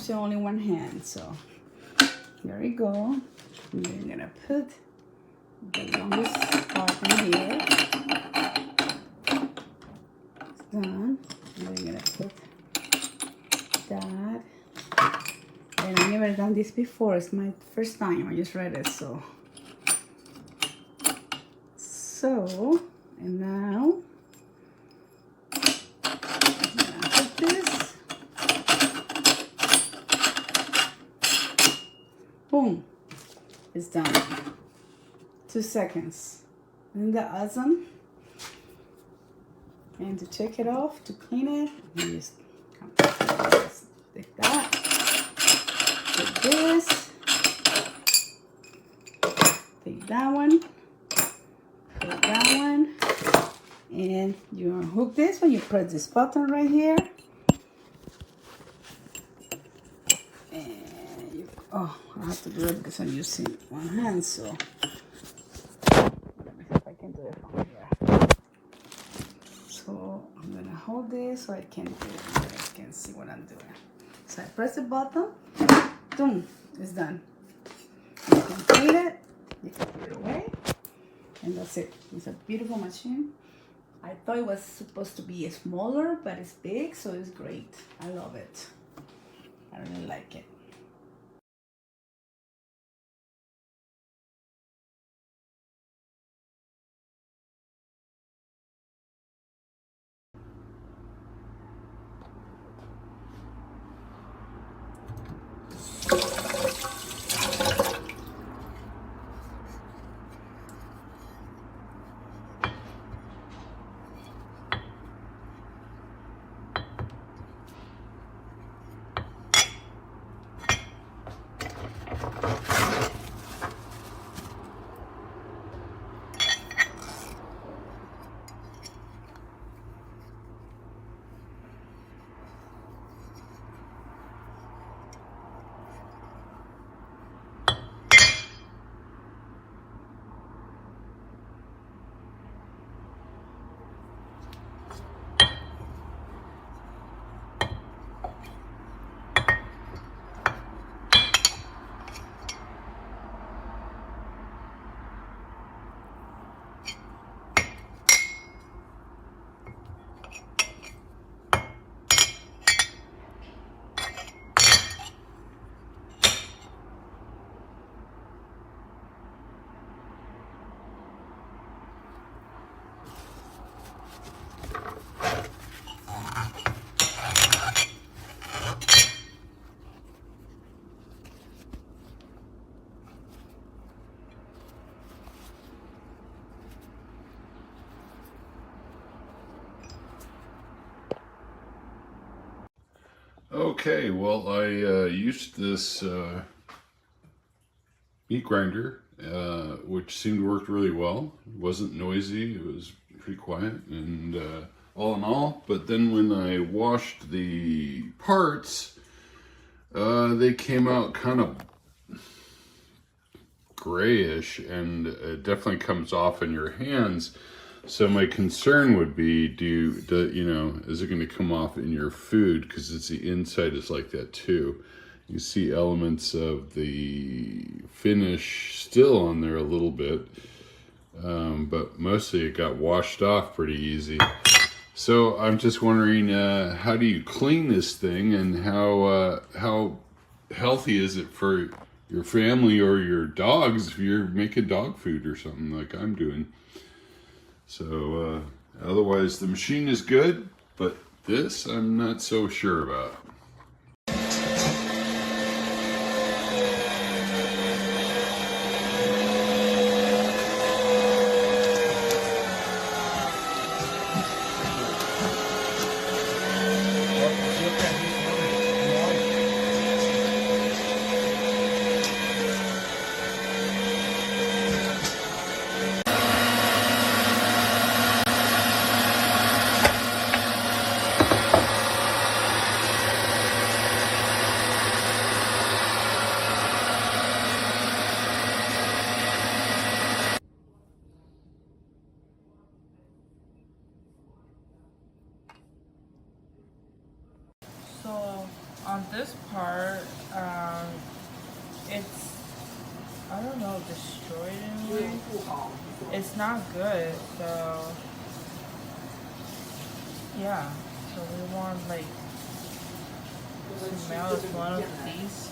use only one hand. So there we go. And then I'm gonna put the longest part in here. It's done. And then I'm gonna put that. And I've never done this before. It's my first time. I just read it, so. And now I'm gonna put this. Boom. It's done. 2 seconds. Isn't that awesome? And to take it off, to clean it, you just take that. Take this. Take that one. Take that one. And you unhook this when you press this button right here. And you, oh, I have to do it because I'm using one hand, so let me see if I can do it from here. So I'm gonna hold this so I can do it. I can see what I'm doing. So I press the button, boom, it's done. You can clean it, you can put it away, and that's it. It's a beautiful machine. I thought it was supposed to be smaller, but it's big, so it's great. I love it. I really like it. Okay, well, I used this meat grinder, which seemed to work really well. It wasn't noisy, it was pretty quiet, and all in all. But then when I washed the parts, they came out kind of grayish, and it definitely comes off in your hands. So my concern would be, you know, is it going to come off in your food? Because it's the inside is like that too. You see elements of the finish still on there a little bit, but mostly it got washed off pretty easy. So I'm just wondering, how do you clean this thing, and how healthy is it for your family or your dogs if you're making dog food or something like I'm doing? So otherwise the machine is good, but this I'm not so sure about. on this part, it's, I don't know, destroyed in a way. It's not good, so yeah. So we want like Sunmile is one of these